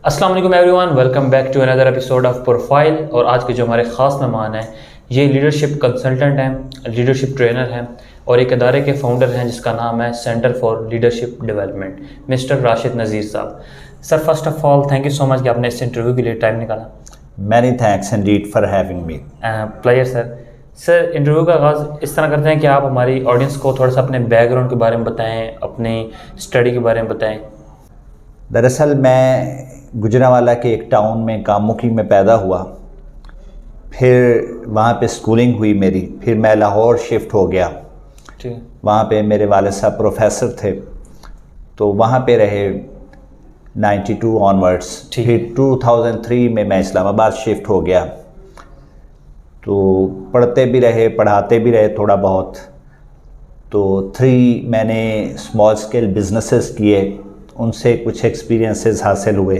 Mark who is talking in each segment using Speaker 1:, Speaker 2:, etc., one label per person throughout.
Speaker 1: السلام علیکم everyone, welcome back to another episode of profile. اور آج کے جو ہمارے خاص مہمان ہیں یہ لیڈرشپ کنسلٹنٹ ہیں، لیڈرشپ ٹرینر ہیں اور ایک ادارے کے فاؤنڈر ہیں جس کا نام ہے centre for leadership development, mister Rashid Nazir sahab. Sir first of all thank you so much کہ آپ نے اس انٹرویو کے لیے ٹائم نکالا.
Speaker 2: Many thanks indeed for having me.
Speaker 1: پلیئر سر انٹرویو کا آغاز اس طرح کرتے ہیں کہ آپ ہماری آڈینس کو تھوڑا سا اپنے بیک گراؤنڈ کے بارے میں بتائیں، اپنی اسٹڈی کے بارے میں بتائیں.
Speaker 2: دراصل میں گجرانوالہ کے ایک ٹاؤن میں کاموکی میں پیدا ہوا، پھر وہاں پہ سکولنگ ہوئی میری، پھر میں لاہور شفٹ ہو گیا.
Speaker 1: ٹھیک ہے.
Speaker 2: وہاں پہ میرے والد صاحب پروفیسر تھے تو وہاں پہ رہے 92 آنورڈس. پھر 2003 میں اسلام آباد شفٹ ہو گیا تو پڑھتے بھی رہے پڑھاتے بھی رہے تھوڑا بہت. تو 3 میں نے اسمال اسکیل بزنسز کیے، ان سے کچھ ایکسپیرینسز حاصل ہوئے.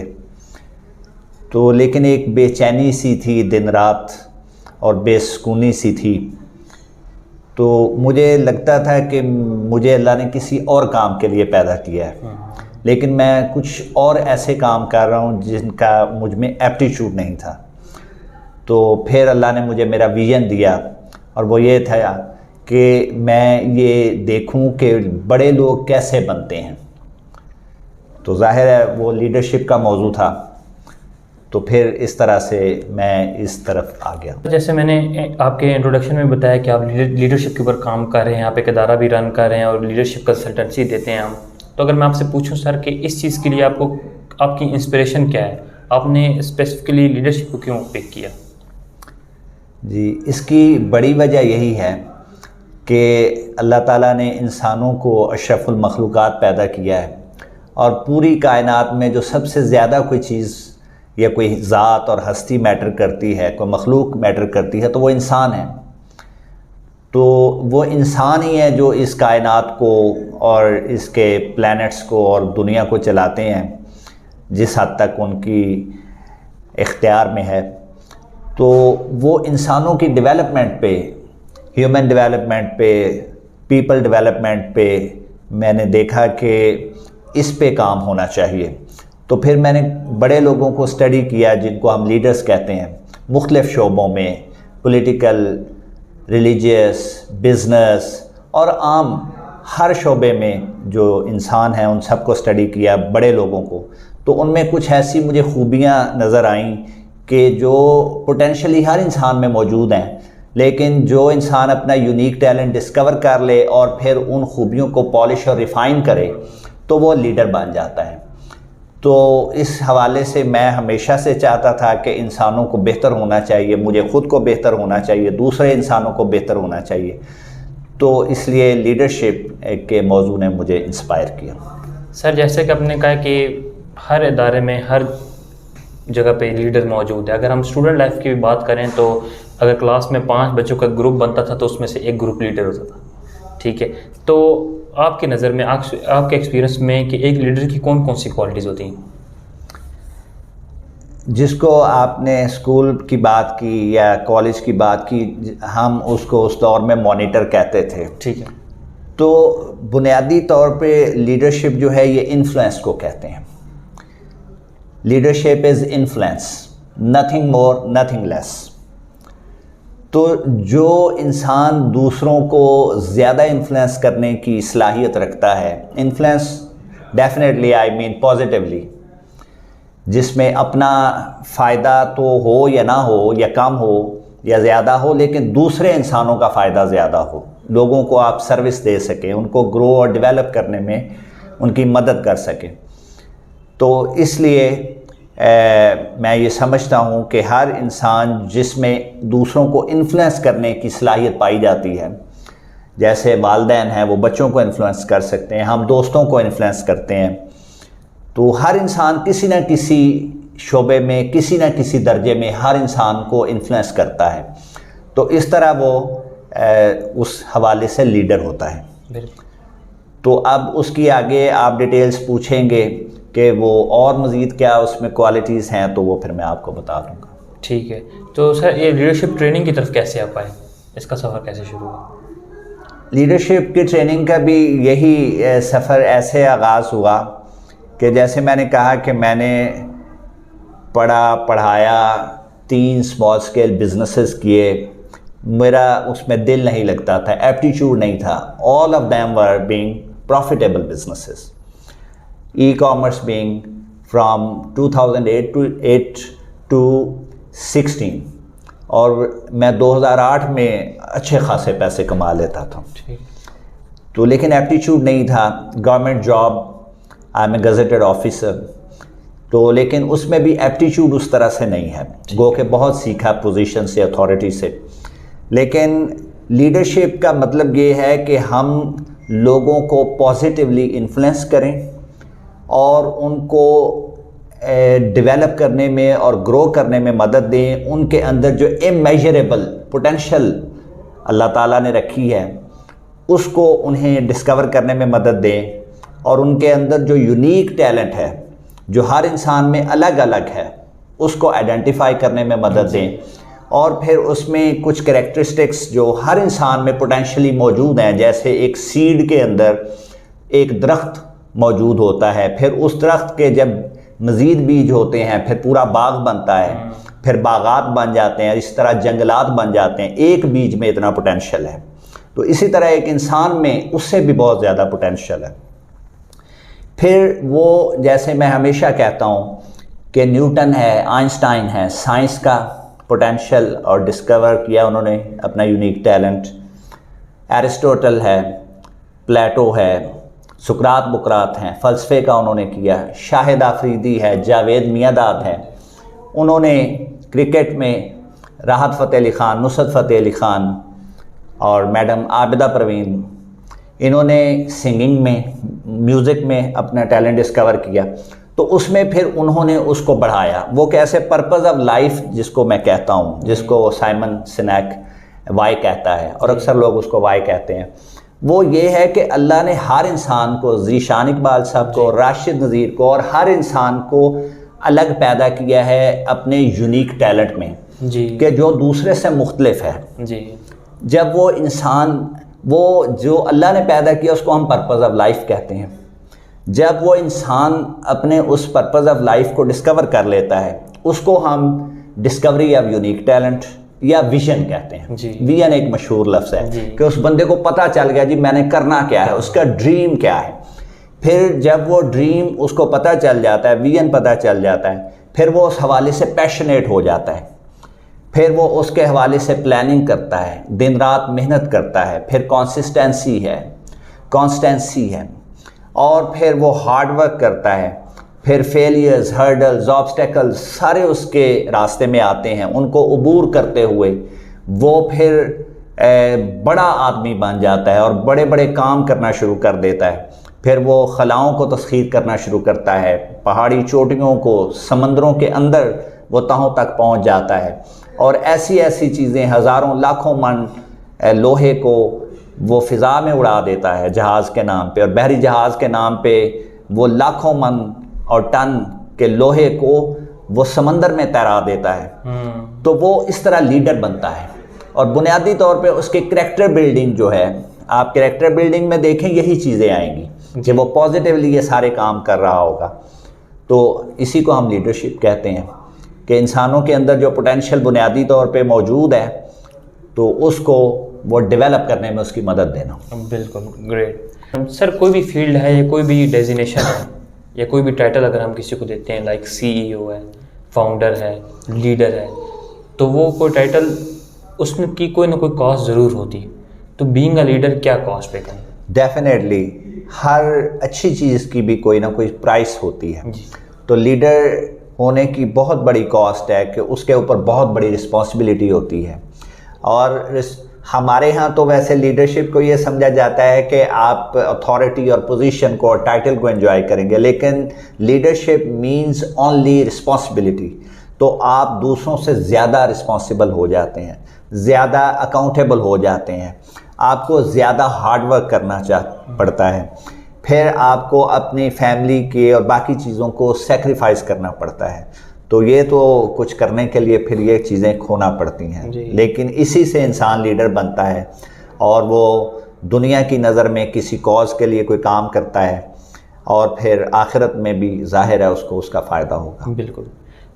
Speaker 2: تو لیکن ایک بے چینی سی تھی دن رات اور بے سکونی سی تھی. تو مجھے لگتا تھا کہ مجھے اللہ نے کسی اور کام کے لیے پیدا کیا ہے، لیکن میں کچھ اور ایسے کام کر رہا ہوں جن کا مجھ میں ایپٹیچیوڈ نہیں تھا. تو پھر اللہ نے مجھے میرا ویژن دیا اور وہ یہ تھا کہ میں یہ دیکھوں کہ بڑے لوگ کیسے بنتے ہیں. تو ظاہر ہے وہ لیڈرشپ کا موضوع تھا، تو پھر اس طرح سے میں اس طرف آ گیا.
Speaker 1: جیسے میں نے آپ کے انٹروڈکشن میں بتایا کہ آپ لیڈرشپ کے اوپر کام کر رہے ہیں، آپ ایک ادارہ بھی رن کر رہے ہیں اور لیڈرشپ کنسلٹنسی دیتے ہیں ہم. تو اگر میں آپ سے پوچھوں سر کہ اس چیز کے لیے آپ کی انسپریشن کیا ہے، آپ نے اسپیسیفکلی لیڈرشپ کو کیوں پک کیا؟
Speaker 2: جی، اس کی بڑی وجہ یہی ہے کہ اللہ تعالیٰ نے انسانوں کو اشرف المخلوقات پیدا کیا ہے، اور پوری کائنات میں جو سب سے زیادہ کوئی چیز یا کوئی ذات اور ہستی میٹر کرتی ہے، کوئی مخلوق میٹر کرتی ہے تو وہ انسان ہے. تو وہ انسان ہی ہے جو اس کائنات کو اور اس کے پلینٹس کو اور دنیا کو چلاتے ہیں جس حد تک ان کی اختیار میں ہے. تو وہ انسانوں کی ڈیولپمنٹ پہ، ہیومن ڈیولپمنٹ پہ، پیپل ڈیولپمنٹ پہ میں نے دیکھا کہ اس پہ کام ہونا چاہیے. تو پھر میں نے بڑے لوگوں کو اسٹڈی کیا جن کو ہم لیڈرز کہتے ہیں، مختلف شعبوں میں، پولیٹیکل، ریلیجیس، بزنس اور عام ہر شعبے میں جو انسان ہیں ان سب کو اسٹڈی کیا، بڑے لوگوں کو. تو ان میں کچھ ایسی مجھے خوبیاں نظر آئیں کہ جو پوٹینشلی ہر انسان میں موجود ہیں، لیکن جو انسان اپنا یونیک ٹیلنٹ ڈسکور کر لے اور پھر ان خوبیوں کو پالش اور ریفائن کرے تو وہ لیڈر بن جاتا ہے. تو اس حوالے سے میں ہمیشہ سے چاہتا تھا کہ انسانوں کو بہتر ہونا چاہیے، مجھے خود کو بہتر ہونا چاہیے، دوسرے انسانوں کو بہتر ہونا چاہیے. تو اس لیے لیڈرشپ کے موضوع نے مجھے انسپائر کیا.
Speaker 1: سر جیسے کہ آپ نے کہا کہ ہر ادارے میں ہر جگہ پہ لیڈر موجود ہے. اگر ہم اسٹوڈنٹ لائف کی بھی بات کریں تو اگر کلاس میں 5 بچوں کا گروپ بنتا تھا تو اس میں سے ایک گروپ لیڈر ہوتا تھا. ٹھیک ہے. تو آپ کی نظر میں، آپ کے ایکسپیرینس میں کہ ایک لیڈر کی کون کون سی کوالٹیز ہوتی ہیں؟
Speaker 2: جس کو آپ نے اسکول کی بات کی یا کالج کی بات کی، ہم اس کو اس دور میں مانیٹر کہتے تھے.
Speaker 1: ٹھیک ہے.
Speaker 2: تو بنیادی طور پہ لیڈرشپ جو ہے یہ انفلوئنس کو کہتے ہیں. Leadership is influence, nothing more nothing less. تو جو انسان دوسروں کو زیادہ انفلوئنس کرنے کی صلاحیت رکھتا ہے، influence definitely I mean positively, جس میں اپنا فائدہ تو ہو یا نہ ہو یا کم ہو یا زیادہ ہو، لیکن دوسرے انسانوں کا فائدہ زیادہ ہو، لوگوں کو آپ سروس دے سکیں، ان کو گرو اور ڈیولپ کرنے میں ان کی مدد کر سکیں. تو اس لیے میں یہ سمجھتا ہوں کہ ہر انسان جس میں دوسروں کو انفلوئنس کرنے کی صلاحیت پائی جاتی ہے، جیسے والدین ہیں وہ بچوں کو انفلوئنس کر سکتے ہیں، ہم دوستوں کو انفلوئنس کرتے ہیں. تو ہر انسان کسی نہ کسی شعبے میں، کسی نہ کسی درجے میں ہر انسان کو انفلوئنس کرتا ہے. تو اس طرح وہ اس حوالے سے لیڈر ہوتا ہے. تو اب اس کی آگے آپ ڈیٹیلز پوچھیں گے کہ وہ اور مزید کیا اس میں کوالٹیز ہیں، تو وہ پھر میں آپ کو بتا دوں گا.
Speaker 1: ٹھیک ہے. تو سر یہ لیڈرشپ ٹریننگ کی طرف کیسے آپ آئے، اس کا سفر کیسے شروع ہوا؟
Speaker 2: لیڈرشپ کی ٹریننگ کا بھی یہی سفر ایسے آغاز ہوا کہ جیسے میں نے کہا کہ میں نے پڑھا پڑھایا, 3 اسمال اسکیل بزنسز کیے, میرا اس میں دل نہیں لگتا تھا, ایپٹیچیوڈ نہیں تھا. All of them were being profitable businesses. E commerce being from 2008 to 16, اور میں 2008 میں اچھے خاصے پیسے کما لیتا تھا. تو لیکن ایپٹیچیوڈ نہیں تھا. Government job, I am a gazetted officer, تو لیکن اس میں بھی ایپٹیچیوڈ اس طرح سے نہیں ہے. گو کہ بہت سیکھا پوزیشن سے, اتھارٹی سے. لیکن لیڈرشپ کا مطلب یہ ہے کہ ہم لوگوں کو پازیٹیولی انفلوئنس کریں اور ان کو ڈیولپ کرنے میں اور گرو کرنے میں مدد دیں. ان کے اندر جو امیجریبل پوٹینشل اللہ تعالیٰ نے رکھی ہے اس کو انہیں ڈسکور کرنے میں مدد دیں, اور ان کے اندر جو یونیک ٹیلنٹ ہے جو ہر انسان میں الگ الگ ہے اس کو آئیڈینٹیفائی کرنے میں مدد دیں. اور پھر اس میں کچھ کریکٹرسٹکس جو ہر انسان میں پوٹینشلی موجود ہیں, جیسے ایک سیڈ کے اندر ایک درخت موجود ہوتا ہے, پھر اس درخت کے جب مزید بیج ہوتے ہیں پھر پورا باغ بنتا ہے, پھر باغات بن جاتے ہیں, اس طرح جنگلات بن جاتے ہیں. ایک بیج میں اتنا پوٹینشل ہے. تو اسی طرح ایک انسان میں اس سے بھی بہت زیادہ پوٹینشل ہے. پھر وہ جیسے میں ہمیشہ کہتا ہوں کہ نیوٹن ہے, آئنسٹائن ہے, سائنس کا پوٹینشل اور ڈسکور کیا انہوں نے اپنا یونیک ٹیلنٹ. ایرسٹوٹل ہے, پلیٹو ہے, سقراط بقراط ہیں, فلسفے کا انہوں نے کیا. شاہد آفریدی ہے, جاوید میاں-داد ہے, انہوں نے کرکٹ میں راحت فتح علی خان, نصرت فتح علی خان اور میڈم عابدہ پروین, انہوں نے سنگنگ میں, میوزک میں اپنا ٹیلنٹ ڈسکور کیا. تو اس میں پھر انہوں نے اس کو بڑھایا. وہ کیسے پرپز آف لائف جس کو میں کہتا ہوں, جس کو سائمن سینیک وائی کہتا ہے اور اکثر لوگ اس کو وائی کہتے ہیں, وہ یہ ہے کہ اللہ نے ہر انسان کو, ذیشان اقبال صاحب کو, راشد نذیر کو, اور ہر انسان کو الگ پیدا کیا ہے اپنے یونیک ٹیلنٹ میں, کہ جو دوسرے سے مختلف ہے. جب وہ انسان, وہ جو اللہ نے پیدا کیا اس کو ہم پرپز آف لائف کہتے ہیں. جب وہ انسان اپنے اس پرپز آف لائف کو ڈسکور کر لیتا ہے اس کو ہم ڈسکوری آف یونیک ٹیلنٹ یا ویژن کہتے ہیں. ویژن ایک مشہور لفظ ہے کہ اس بندے کو پتہ چل گیا جی میں نے کرنا کیا ہے, اس کا ڈریم کیا ہے. پھر جب وہ ڈریم اس کو پتہ چل جاتا ہے, ویژن پتہ چل جاتا ہے, پھر وہ اس حوالے سے پیشنیٹ ہو جاتا ہے. پھر وہ اس کے حوالے سے پلاننگ کرتا ہے, دن رات محنت کرتا ہے, پھر کانسسٹنسی ہے, اور پھر وہ ہارڈ ورک کرتا ہے. پھر فیلیئرز, ہرڈلز, آبسٹیکلز سارے اس کے راستے میں آتے ہیں. ان کو عبور کرتے ہوئے وہ پھر بڑا آدمی بن جاتا ہے اور بڑے بڑے کام کرنا شروع کر دیتا ہے. پھر وہ خلاؤں کو تسخیر کرنا شروع کرتا ہے, پہاڑی چوٹیوں کو, سمندروں کے اندر وہ تہوں تک پہنچ جاتا ہے, اور ایسی ایسی چیزیں, ہزاروں لاکھوں من لوہے کو وہ فضا میں اڑا دیتا ہے جہاز کے نام پہ, اور بحری جہاز کے نام پہ وہ لاکھوں من اور ٹن کے لوہے کو وہ سمندر میں تیرا دیتا ہے. تو وہ اس طرح لیڈر بنتا ہے. اور بنیادی طور پہ اس کے کریکٹر بلڈنگ جو ہے, آپ کریکٹر بلڈنگ میں دیکھیں یہی چیزیں آئیں گی کہ وہ پازیٹیولی یہ سارے کام کر رہا ہوگا. تو اسی کو ہم لیڈرشپ کہتے ہیں کہ انسانوں کے اندر جو پوٹینشیل بنیادی طور پہ موجود ہے تو اس کو وہ ڈیولپ کرنے میں اس کی مدد دینا.
Speaker 1: بالکل گریٹ. سر کوئی بھی فیلڈ ہے یا کوئی بھی ڈیزینیشن ہے یا کوئی بھی ٹائٹل اگر ہم کسی کو دیتے ہیں, لائک CEO ہے, فاؤنڈر ہے, لیڈر ہے, تو وہ کوئی ٹائٹل اس میں کی کوئی نہ کوئی کاسٹ ضرور ہوتی ہے. تو بینگ اے لیڈر کیا کاسٹ پے کریں؟
Speaker 2: ڈیفینیٹلی ہر اچھی چیز کی بھی کوئی نہ کوئی پرائس ہوتی ہے. تو لیڈر ہونے کی بہت بڑی کاسٹ ہے کہ اس کے اوپر بہت بڑی رسپانسبلٹی ہوتی ہے. اور ہمارے ہاں تو ویسے لیڈرشپ کو یہ سمجھا جاتا ہے کہ آپ اتھارٹی اور پوزیشن کو اور ٹائٹل کو انجوائے کریں گے, لیکن لیڈرشپ مینز اونلی رسپانسبلٹی. تو آپ دوسروں سے زیادہ رسپانسبل ہو جاتے ہیں, زیادہ اکاؤنٹیبل ہو جاتے ہیں, آپ کو زیادہ ہارڈ ورک کرنا پڑتا ہے, پھر آپ کو اپنی فیملی کے اور باقی چیزوں کو سیکریفائز کرنا پڑتا ہے. تو یہ تو کچھ کرنے کے لیے پھر یہ چیزیں کھونا پڑتی ہیں, لیکن اسی سے انسان لیڈر بنتا ہے اور وہ دنیا کی نظر میں کسی کاز کے لیے کوئی کام کرتا ہے اور پھر آخرت میں بھی ظاہر ہے اس کو اس کا فائدہ ہوگا.
Speaker 1: بالکل.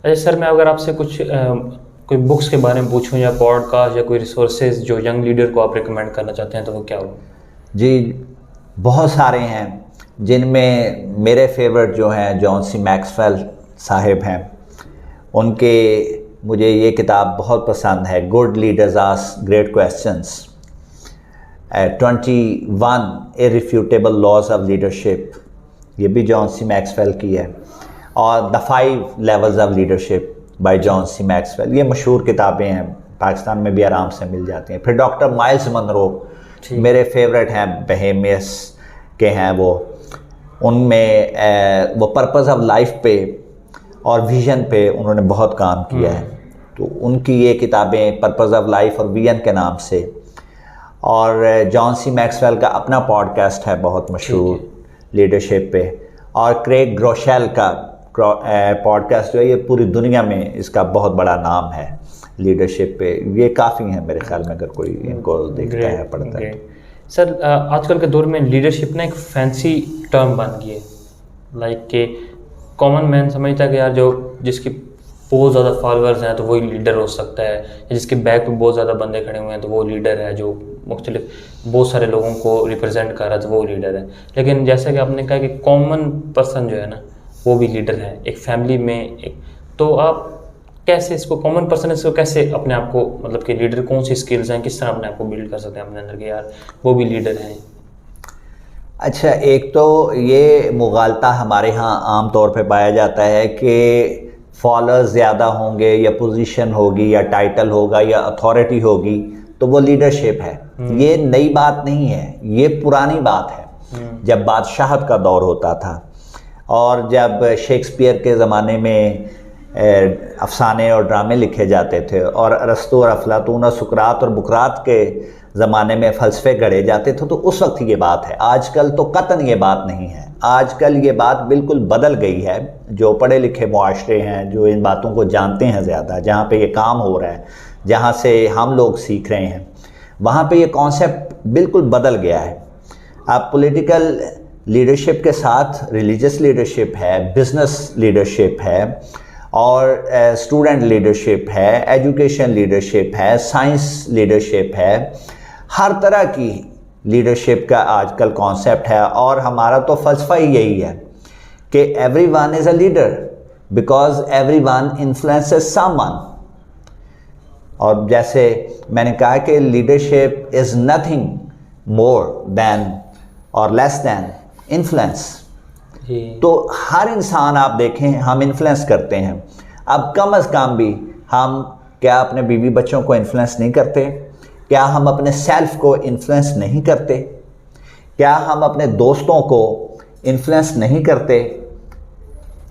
Speaker 1: اچھا سر، میں اگر آپ سے کچھ کوئی بکس کے بارے میں پوچھوں یا پوڈ کاسٹ یا کوئی ریسورسز جو ینگ لیڈر کو آپ ریکمینڈ کرنا چاہتے ہیں تو وہ کیا ہو؟
Speaker 2: جی بہت سارے ہیں، جن میں میرے فیورٹ جو ہیں جان سی میکسویل صاحب ہیں، ان کے مجھے یہ کتاب بہت پسند ہے، good leaders ask great questions, 21 irrefutable laws of leadership، یہ بھی جان سی میکسویل کی ہے، اور The 5 Levels of Leadership by John C Maxwell, یہ مشہور کتابیں ہیں، پاکستان میں بھی آرام سے مل جاتی ہیں۔ پھر ڈاکٹر مائلز منرو میرے فیورٹ ہیں، بہیمیس کے ہیں وہ، ان میں وہ پرپز آف لائف پہ اور ویژن پہ انہوں نے بہت کام کیا ہے، تو ان کی یہ کتابیں پرپز آف لائف اور ویژن کے نام سے، اور جان سی میکسویل کا اپنا پوڈ کاسٹ ہے بہت مشہور لیڈرشپ پہ، اور کریگ گروشیل کا پوڈ کاسٹ جو ہے یہ پوری دنیا میں اس کا بہت بڑا نام ہے لیڈرشپ پہ، یہ کافی ہیں میرے خیال میں اگر کوئی ان کو دیکھتا ہے پڑھتا ہے۔
Speaker 1: سر آج کل کے دور میں لیڈرشپ نا ایک فینسی ٹرم بن گئی ہے، لائک کہ کامن مین سمجھتا ہے کہ یار جو جس کی بہت زیادہ فالوورز ہیں تو وہی لیڈر ہو سکتا ہے، یا جس کے بیک پہ بہت زیادہ بندے کھڑے ہوئے ہیں تو وہ لیڈر ہے، جو مختلف بہت سارے لوگوں کو ریپرزینٹ کر رہا ہے تو وہ لیڈر ہے۔ لیکن جیسا کہ آپ نے کہا کہ کامن پرسن جو ہے نا وہ بھی لیڈر ہے ایک فیملی میں، تو آپ کیسے اس کو کامن پرسن اس کو کیسے اپنے آپ کو مطلب کہ لیڈر کون سی اسکلز ہیں کس طرح اپنے آپ کو بلڈ کر سکتے ہیں اپنے اندر کہ یار وہ بھی لیڈر ہیں؟
Speaker 2: اچھا، ایک تو یہ مغالطہ ہمارے ہاں عام طور پہ پایا جاتا ہے کہ فالوورز زیادہ ہوں گے یا پوزیشن ہوگی یا ٹائٹل ہوگا یا اتھارٹی ہوگی تو وہ لیڈرشپ ہے۔ یہ نئی بات نہیں ہے، یہ پرانی بات ہے، جب بادشاہت کا دور ہوتا تھا اور جب شیکسپیئر کے زمانے میں افسانے اور ڈرامے لکھے جاتے تھے، اور ارسطو اور افلاطون اور سقراط اور بقراط کے زمانے میں فلسفے گڑھے جاتے تھے، تو اس وقت یہ بات ہے۔ آج کل تو قطعاً یہ بات نہیں ہے، آج کل یہ بات بالکل بدل گئی ہے۔ جو پڑھے لکھے معاشرے ہیں جو ان باتوں کو جانتے ہیں زیادہ، جہاں پہ یہ کام ہو رہا ہے، جہاں سے ہم لوگ سیکھ رہے ہیں، وہاں پہ یہ کانسیپٹ بالکل بدل گیا ہے۔ اب پولیٹیکل لیڈرشپ کے ساتھ ریلیجس لیڈرشپ ہے، بزنس لیڈرشپ ہے، اور اسٹوڈنٹ لیڈرشپ ہے، ایجوکیشن لیڈرشپ ہے، سائنس لیڈرشپ ہے، ہر طرح کی لیڈرشپ کا آج کل کانسیپٹ ہے، اور ہمارا تو فلسفہ ہی یہی ہے کہ everyone is a leader because everyone influences someone. اور جیسے میں نے کہا کہ لیڈرشپ از نتھنگ مور دین اور لیس دین انفلوئنس، تو ہر انسان آپ دیکھیں ہم انفلوئنس کرتے ہیں۔ اب کم از کم بھی ہم کیا اپنے بیوی بچوں کو انفلوئنس نہیں کرتے؟ کیا ہم اپنے سیلف کو انفلوئنس نہیں کرتے؟ کیا ہم اپنے دوستوں کو انفلوئنس نہیں کرتے؟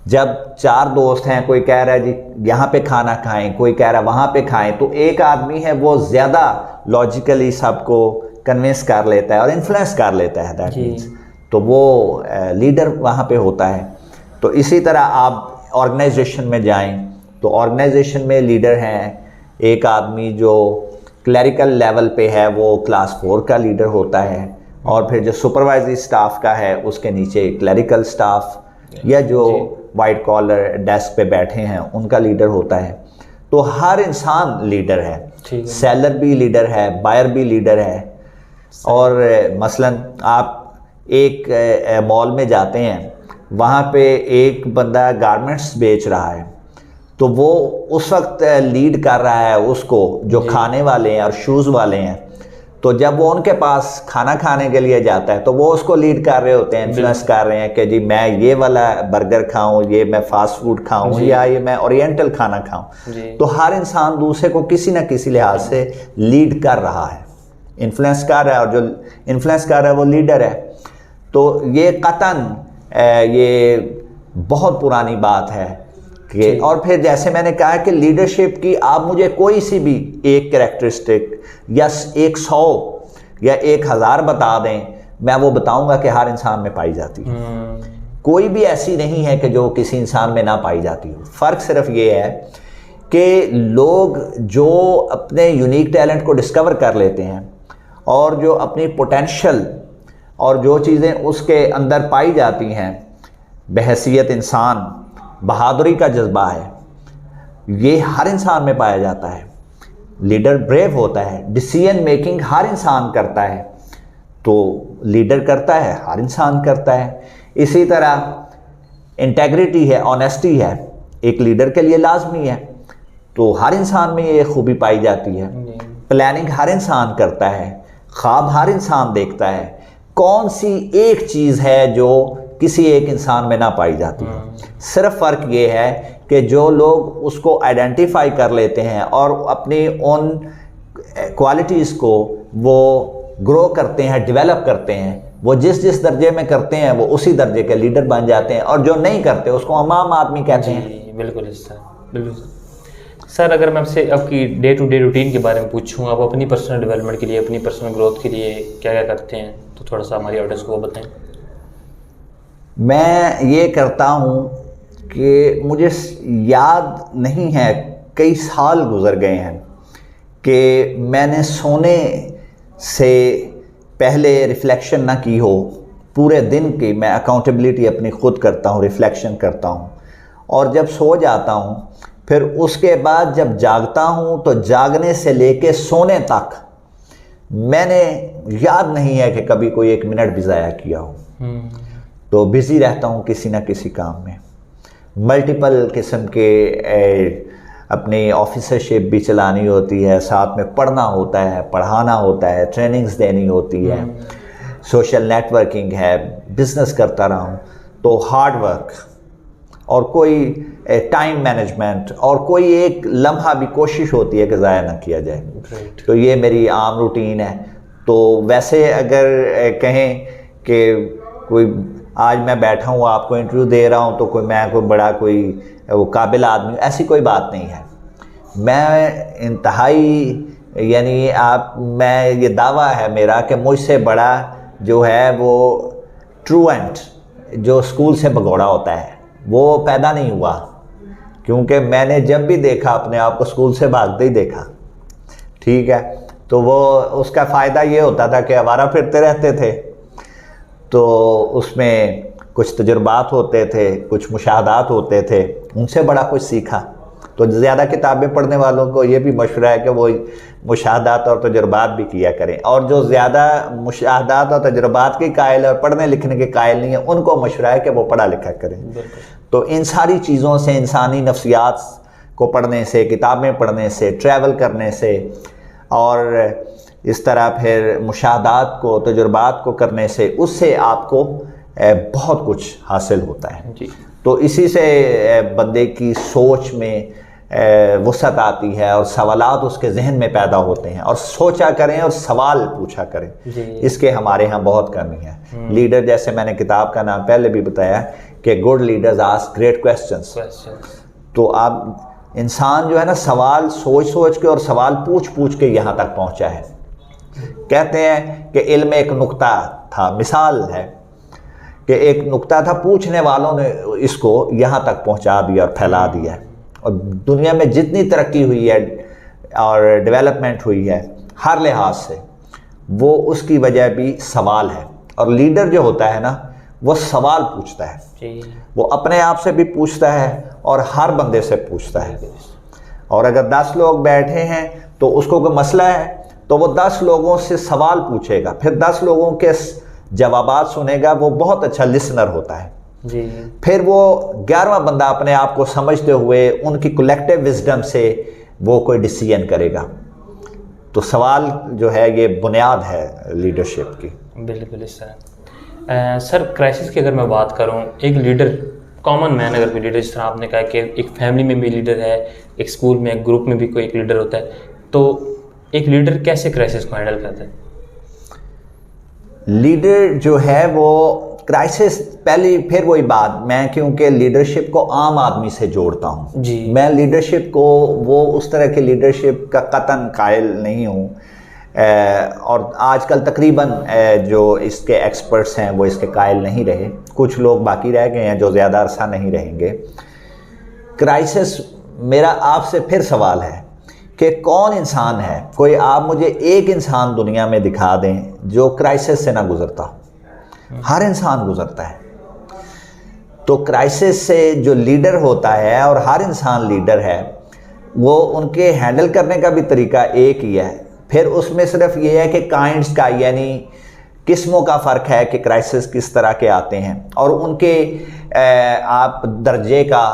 Speaker 2: جب 4 دوست ہیں، کوئی کہہ رہا ہے جی یہاں پہ کھانا کھائیں، کوئی کہہ رہا ہے وہاں پہ کھائیں، تو ایک آدمی ہے وہ زیادہ لاجیکلی سب کو کنونس کر لیتا ہے اور انفلوئنس کر لیتا ہے، دیٹ مینس تو وہ لیڈر وہاں پہ ہوتا ہے۔ تو اسی طرح آپ آرگنائزیشن میں جائیں تو آرگنائزیشن میں لیڈر ہیں، ایک آدمی جو کلیریکل لیول پہ ہے وہ کلاس 4 کا لیڈر ہوتا ہے، اور پھر جو سپروائزری سٹاف کا ہے اس کے نیچے کلیریکل سٹاف یا جو وائٹ کالر ڈیسک پہ بیٹھے ہیں ان کا لیڈر ہوتا ہے۔ تو ہر انسان لیڈر ہے، سیلر بھی لیڈر ہے، بائر بھی لیڈر ہے۔ اور مثلاً آپ ایک مال میں جاتے ہیں، وہاں پہ ایک بندہ گارمنٹس بیچ رہا ہے، تو وہ اس وقت لیڈ کر رہا ہے اس کو جو کھانے والے ہیں اور شوز والے ہیں، تو جب وہ ان کے پاس کھانا کھانے کے لیے جاتا ہے تو وہ اس کو لیڈ کر رہے ہوتے ہیں، انفلوئنس کر رہے ہیں کہ جی میں یہ والا برگر کھاؤں، یہ میں فاسٹ فوڈ کھاؤں، یا یہ میں اورینٹل کھانا کھاؤں۔ تو ہر انسان دوسرے کو کسی نہ کسی لحاظ سے لیڈ کر رہا ہے، انفلوئنس کر رہا ہے، اور جو انفلوئنس کر رہا ہے وہ لیڈر ہے۔ تو یہ قطعاً یہ بہت پرانی بات ہے کہ، اور پھر جیسے میں نے کہا کہ لیڈرشپ کی آپ مجھے کوئی سی بھی ایک کریکٹرسٹک یا 100 یا 1000 بتا دیں، میں وہ بتاؤں گا کہ ہر انسان میں پائی جاتی ہے، کوئی بھی ایسی نہیں ہے کہ جو کسی انسان میں نہ پائی جاتی ہو۔ فرق صرف یہ ہے کہ لوگ جو اپنے یونیک ٹیلنٹ کو ڈسکور کر لیتے ہیں اور جو اپنی پوٹینشل اور جو چیزیں اس کے اندر پائی جاتی ہیں، بحیثیت انسان بہادری کا جذبہ ہے، یہ ہر انسان میں پایا جاتا ہے. لیڈر بریو ہوتا ہے, ڈیسیژن میکنگ ہر انسان کرتا ہے, تو لیڈر کرتا ہے, ہر انسان کرتا ہے. اسی طرح انٹیگریٹی ہے, آنیسٹی ہے, ایک لیڈر کے لیے لازمی ہے, تو ہر انسان میں یہ خوبی پائی جاتی ہے. پلاننگ ہر انسان کرتا ہے, خواب ہر انسان دیکھتا ہے. کون سی ایک چیز ہے جو کسی ایک انسان میں نہ پائی جاتی ہے؟ صرف فرق یہ ہے کہ جو لوگ اس کو آئیڈینٹیفائی کر لیتے ہیں اور اپنی ان کوالٹیز کو وہ گرو کرتے ہیں, ڈیولپ کرتے ہیں, وہ جس درجے میں کرتے ہیں وہ اسی درجے کے لیڈر بن جاتے ہیں, اور جو نہیں کرتے اس کو عوام آدمی کہتے ہیں.
Speaker 1: بالکل سر, بالکل سر. اگر میں آپ سے آپ کی ڈے ٹو ڈے روٹین کے بارے میں پوچھوں, آپ اپنی پرسنل ڈیولپمنٹ کے لیے, اپنی پرسنل گروتھ کے لیے کیا کیا کرتے ہیں, تو تھوڑا سا ہماری آڈینس کو وہ بتائیں.
Speaker 2: میں یہ کرتا ہوں کہ مجھے یاد نہیں ہے, کئی سال گزر گئے ہیں کہ میں نے سونے سے پہلے ریفلیکشن نہ کی ہو. پورے دن کی میں اکاؤنٹیبلٹی اپنی خود کرتا ہوں, ریفلیکشن کرتا ہوں, اور جب سو جاتا ہوں پھر اس کے بعد جب جاگتا ہوں تو جاگنے سے لے کے سونے تک میں نے یاد نہیں ہے کہ کبھی کوئی 1 منٹ بھی ضائع کیا ہو. تو بزی رہتا ہوں کسی نہ کسی کام میں. ملٹیپل قسم کے اپنی آفیسرشپ بھی چلانی ہوتی ہے, ساتھ میں پڑھنا ہوتا ہے, پڑھانا ہوتا ہے, ٹریننگز دینی ہوتی ہے, سوشل نیٹ ورکنگ ہے, بزنس کرتا رہا ہوں, تو ہارڈ ورک اور کوئی ٹائم مینجمنٹ اور کوئی ایک لمحہ بھی کوشش ہوتی ہے کہ ضائع نہ کیا جائے. تو یہ میری عام روٹین ہے. تو ویسے اگر کہیں کہ کوئی آج میں بیٹھا ہوں آپ کو انٹرویو دے رہا ہوں تو میں کوئی بڑا کوئی وہ قابل آدمی, ایسی کوئی بات نہیں ہے. میں انتہائی یعنی میں یہ دعویٰ ہے میرا کہ مجھ سے بڑا جو ہے وہ ٹروئنٹ جو اسکول سے بھگوڑا ہوتا ہے وہ پیدا نہیں ہوا, کیونکہ میں نے جب بھی دیکھا اپنے آپ کو اسکول سے بھاگتے ہی دیکھا. ٹھیک ہے, تو وہ اس کا فائدہ یہ ہوتا تھا کہ آوارہ پھرتے رہتے تھے, تو اس میں کچھ تجربات ہوتے تھے, کچھ مشاہدات ہوتے تھے, ان سے بڑا کچھ سیکھا. تو زیادہ کتابیں پڑھنے والوں کو یہ بھی مشورہ ہے کہ وہ مشاہدات اور تجربات بھی کیا کریں, اور جو زیادہ مشاہدات اور تجربات کے قائل اور پڑھنے لکھنے کے قائل نہیں ہیں ان کو مشورہ ہے کہ وہ پڑھا لکھا کریں. تو ان ساری چیزوں سے, انسانی نفسیات کو پڑھنے سے, کتابیں پڑھنے سے, ٹریول کرنے سے, اور اس طرح پھر مشاہدات کو, تجربات کو کرنے سے, اس سے آپ کو بہت کچھ حاصل ہوتا ہے. تو اسی سے بندے کی سوچ میں وسعت آتی ہے اور سوالات اس کے ذہن میں پیدا ہوتے ہیں, اور سوچا کریں اور سوال پوچھا کریں. اس کے ہمارے ہاں بہت کمی ہے. لیڈر, جیسے میں نے کتاب کا نام پہلے بھی بتایا کہ good leaders ask great questions. تو آپ انسان جو ہے نا سوال سوچ کے اور سوال پوچھ کے یہاں تک پہنچا ہے. کہتے ہیں کہ علم ایک نقطہ تھا, مثال ہے کہ ایک نقطہ تھا, پوچھنے والوں نے اس کو یہاں تک پہنچا دیا اور پھیلا دیا. اور دنیا میں جتنی ترقی ہوئی ہے اور ڈیولپمنٹ ہوئی ہے ہر لحاظ سے, وہ اس کی وجہ بھی سوال ہے. اور لیڈر جو ہوتا ہے نا وہ سوال پوچھتا ہے, وہ اپنے آپ سے بھی پوچھتا ہے اور ہر بندے سے پوچھتا ہے. اور اگر 10 لوگ بیٹھے ہیں تو اس کو کوئی مسئلہ ہے تو وہ 10 لوگوں سے سوال پوچھے گا, پھر 10 لوگوں کے جوابات سنے گا, وہ بہت اچھا لسنر ہوتا ہے. پھر وہ 11واں بندہ اپنے آپ کو سمجھتے ہوئے ان کی کلیکٹیو وزڈم سے وہ کوئی ڈیسیژن کرے گا. تو سوال جو ہے یہ بنیاد ہے لیڈرشپ کی.
Speaker 1: بالکل اس طرح. سر کرائسس کی اگر میں بات کروں, ایک لیڈر, کامن مین اگر کوئی لیڈر, جس طرح آپ نے کہا کہ ایک فیملی میں بھی لیڈر ہے, ایک اسکول میں, ایک گروپ میں بھی کوئی ایک لیڈر ہوتا ہے, تو ایک لیڈر کیسے کرائسس کو ہینڈل کرتا ہے؟
Speaker 2: لیڈر جو ہے وہ کرائسس, پہلی پھر وہی بات, میں کیونکہ لیڈرشپ کو عام آدمی سے جوڑتا ہوں, میں لیڈرشپ کو وہ اس طرح کے لیڈرشپ کا قطعاً قائل نہیں ہوں. اور آج کل تقریباً جو اس کے ایکسپرٹس ہیں وہ اس کے قائل نہیں رہے, کچھ لوگ باقی رہ گئے ہیں جو زیادہ عرصہ نہیں رہیں گے. کرائسس, میرا آپ سے پھر سوال ہے کہ کون انسان ہے, کوئی آپ مجھے ایک انسان دنیا میں دکھا دیں جو کرائسس سے نہ گزرتا. ہر انسان گزرتا ہے. تو کرائسس سے جو لیڈر ہوتا ہے, اور ہر انسان لیڈر ہے, وہ ان کے ہینڈل کرنے کا بھی طریقہ ایک ہی ہے. پھر اس میں صرف یہ ہے کہ کائنڈز کا یعنی قسموں کا فرق ہے کہ کرائسس کس طرح کے آتے ہیں اور ان کے آپ درجے کا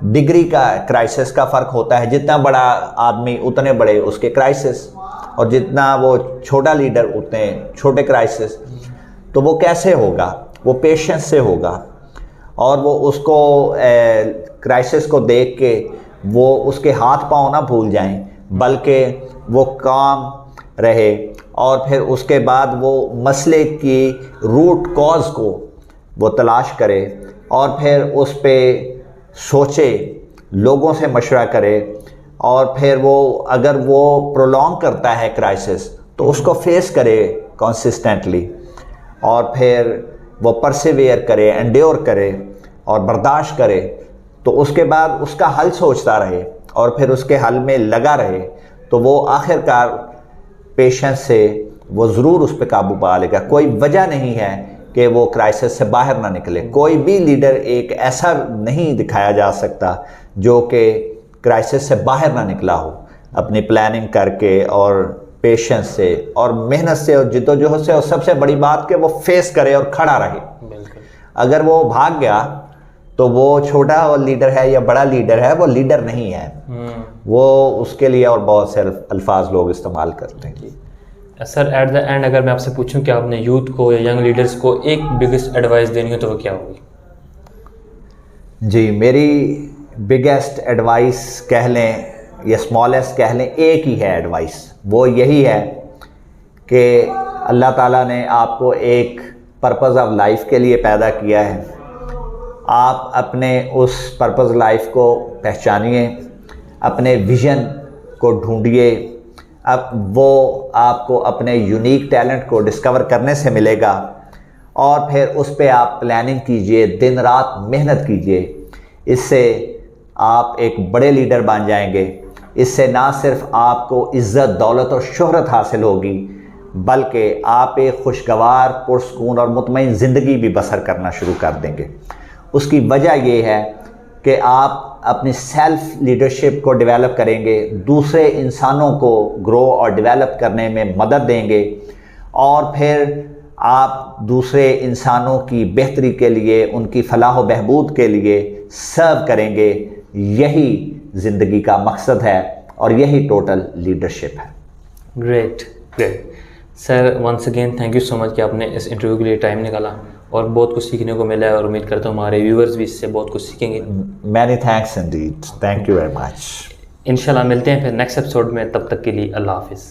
Speaker 2: ڈگری کا کرائسس کا فرق ہوتا ہے. جتنا بڑا آدمی اتنے بڑے اس کے کرائسس اور جتنا وہ چھوٹا لیڈر اتنے چھوٹے کرائسس. تو وہ کیسے ہوگا؟ وہ پیشنس سے ہوگا اور وہ اس کو کرائسس کو دیکھ کے وہ اس کے ہاتھ پاؤں نہ بھول جائیں بلکہ وہ کام رہے اور پھر اس کے بعد وہ مسئلے کی روٹ کاز کو وہ تلاش کرے اور پھر اس پہ سوچے، لوگوں سے مشورہ کرے اور پھر وہ اگر وہ پرولونگ کرتا ہے کرائسس تو اس کو فیس کرے کنسسٹنٹلی اور پھر وہ پرسیویئر کرے، انڈیور کرے اور برداشت کرے. تو اس کے بعد اس کا حل سوچتا رہے اور پھر اس کے حل میں لگا رہے تو وہ آخر کار پیشنس سے وہ ضرور اس پہ قابو پا لے گا. کوئی وجہ نہیں ہے کہ وہ کرائسس سے باہر نہ نکلے. کوئی بھی لیڈر ایک ایسا نہیں دکھایا جا سکتا جو کہ کرائسس سے باہر نہ نکلا ہو اپنی پلاننگ کر کے اور پیشنس سے اور محنت سے اور جد و جہد سے. اور سب سے بڑی بات کہ وہ فیس کرے اور کھڑا رہے. اگر وہ بھاگ گیا تو وہ چھوٹا لیڈر ہے یا بڑا لیڈر ہے، وہ لیڈر نہیں ہے. وہ اس کے لیے اور بہت سے الفاظ لوگ استعمال کرتے ہیں.
Speaker 1: سر ایٹ دا اینڈ اگر میں آپ سے پوچھوں کہ آپ نے یوتھ کو یا ینگ لیڈرز کو ایک بگیسٹ ایڈوائس دینی ہو تو وہ کیا ہوگی؟
Speaker 2: جی میری بگیسٹ ایڈوائس کہہ لیں یا اسمالسٹ کہہ لیں، ایک ہی ہے ایڈوائس. وہ یہی ہے کہ اللہ تعالیٰ نے آپ کو ایک پرپز آف لائف کے لیے پیدا کیا ہے. آپ اپنے اس پرپز لائف کو پہچانیے، اپنے ویژن کو ڈھونڈیے. اب وہ آپ کو اپنے یونیک ٹیلنٹ کو ڈسکور کرنے سے ملے گا اور پھر اس پہ آپ پلاننگ کیجئے، دن رات محنت کیجئے. اس سے آپ ایک بڑے لیڈر بن جائیں گے. اس سے نہ صرف آپ کو عزت، دولت اور شہرت حاصل ہوگی بلکہ آپ ایک خوشگوار، پرسکون اور مطمئن زندگی بھی بسر کرنا شروع کر دیں گے. اس کی وجہ یہ ہے کہ آپ اپنی سیلف لیڈرشپ کو ڈیولپ کریں گے، دوسرے انسانوں کو گرو اور ڈیولپ کرنے میں مدد دیں گے اور پھر آپ دوسرے انسانوں کی بہتری کے لیے، ان کی فلاح و بہبود کے لیے سرو کریں گے. یہی زندگی کا مقصد ہے اور یہی ٹوٹل لیڈرشپ ہے.
Speaker 1: Great sir, once again thank you so much کہ آپ نے اس انٹرویو کے لیے ٹائم نکالا اور بہت کچھ سیکھنے کو ملا ہے اور امید کرتا ہوں ہمارے ویورز بھی اس سے بہت کچھ سیکھیں گے.
Speaker 2: Many thanks indeed. Thank you very much.
Speaker 1: انشاءاللہ ملتے ہیں پھر نیکسٹ ایپیسوڈ میں. تب تک کے لیے اللہ حافظ.